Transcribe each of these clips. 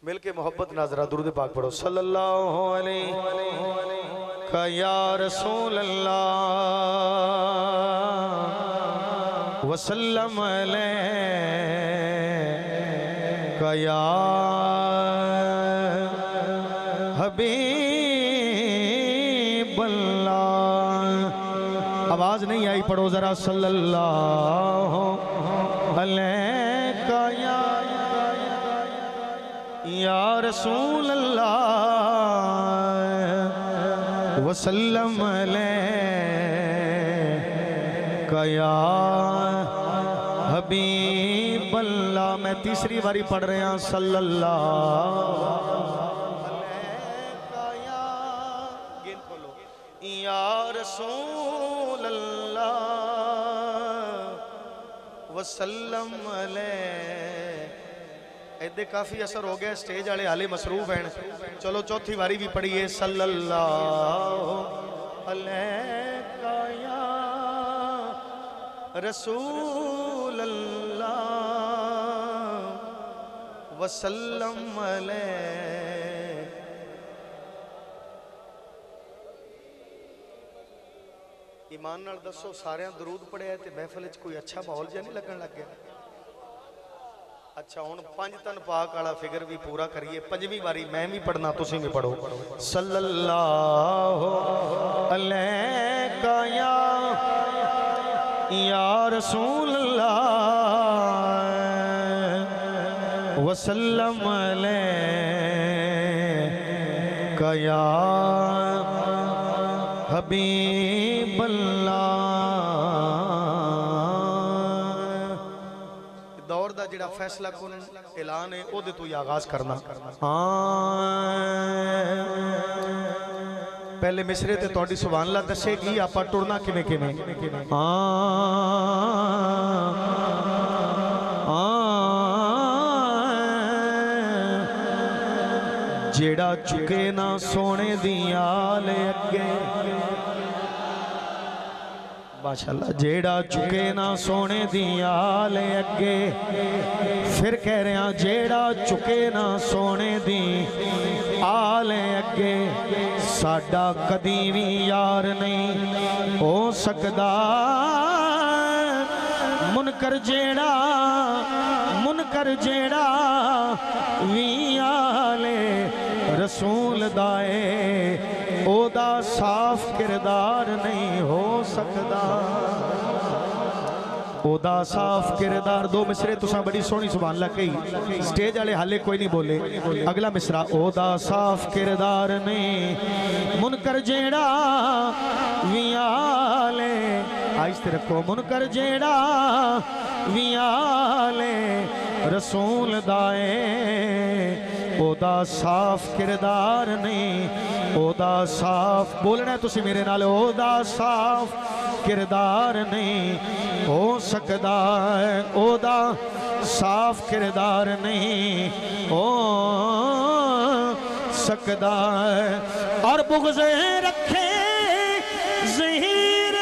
مل کے محبت ناظرہ درود پاک پڑھو صلی اللہ علیہ یا رسول اللہ وسلم علیہ یا حبیب اللہ۔ آواز نہیں آئی، پڑھو ذرا صلی اللہ علیہ یا رسول اللہ وسلم علیہ یا حبیب اللہ۔ میں تیسری باری پڑھ رہا ہوں صلی اللہ علیہ یا رسول اللہ وسلم علیہ۔ ایدے کافی اثر ہو گیا، سٹیج والے حالے مصروف ہیں، چلو چوتھی باری بھی پڑھیے صلی اللہ علیہ یا رسول اللہ وسلم علیہ۔ ایمان نال دسو سارے درود پڑھے تے محفل وچ کوئی اچھا ماحول جا نہیں لگن لگ گیا؟ اچھا ہوں پانچ تن پاک والا فگر بھی پورا کریے، پنجویں باری میں بھی پڑھنا تسی بھی پڑھو صلی اللہ علیہ یا رسول اللہ وسلم علیہ یا حبیب اللہ۔ دور دا جڑا فیصلہ کن اعلان ہے او دے تو ہی آغاز کرنا۔ پہلے مصرے تے توڑی سبحان اللہ دسے گی آپا ٹرنا کمیں کمیں۔ جیڑا چکے نہ سونے دیا لے اگے، ماشاءاللہ جیڑا چکے نہ سونے دیا لے اگے، پھر کہہ رہے ہیں جیڑا چکے نہ سونے دی آلے اگے، ساڈا کدی بھی یار نہیں ہو سکدا، منکر جیڑا وی آلے رسول دائے او دا صاف کردار نہیں ہو سکدا، او دا صاف کردار۔ دو مصرے تساں بڑی سونی سبحان اللہ کہی، سٹیج والے حالے کوئی نہیں بولے۔ اگلا مصرا او دا صاف کردار نہیں منکر جیڑا وی آلے، آہستہ رکھو، منکر جیڑا وی آلے رسول دائے او دا صاف کردار نہیں، او دا صاف بولنا ہے تسی میرے نال، او دا صاف کردار نہیں ہو سکدا ہے، او دا صاف کردار نہیں ہو سکدا ہے۔ اور بغض رکھے ظہیر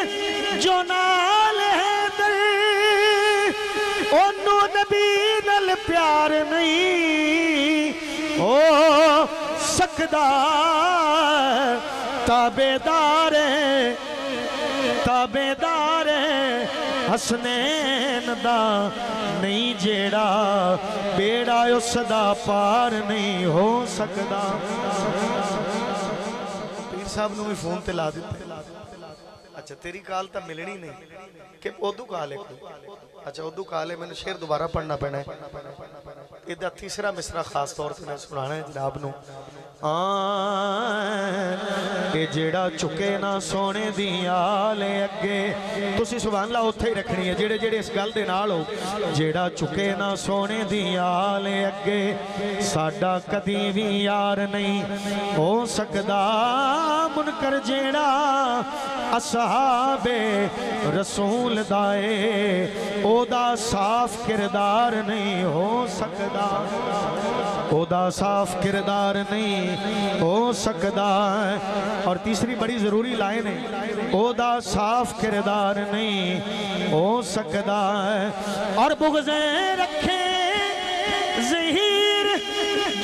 جو نال ہے دل، اونو نبی نال پیار نہیں ہو سکدا، تابعدار حسنین دا نہیں جیڑا بیڑا اس دا پار نہیں ہو سکدا۔ پیر صاحب نو بھی فون تے لا دیتے، اچھا تیری کال تا ملنی نہیں کہ اردو کال ہے کوئی؟ اچھا اردو کال ہے، میں نے شعر دوبارہ پڑھنا پڑنا ہے۔ ادھا تیسرا مصرع خاص طور سے میں سنانا ہے جناب نو۔ اے جیڑا چکے نہ سونے دیا لے اگے، تسی سبحان اللہ اتھے ہی رکھنی ہے جیڑے جیڑے اس گل دے نال ہو۔ جیڑا چکے نہ سونے دیا لے اگے، ساڈا کدی بھی یار نہیں ہو سکدا، منکر جیڑا اصحاب رسول دائے او دا صاف کردار نہیں ہو سکدا، او دا صاف کردار نہیں ہو سکدا۔ اور تیسری بڑی ضروری لائن ہے، او دا صاف کردار نہیں ہو سکدا۔ اور بغض رکھے ظہیر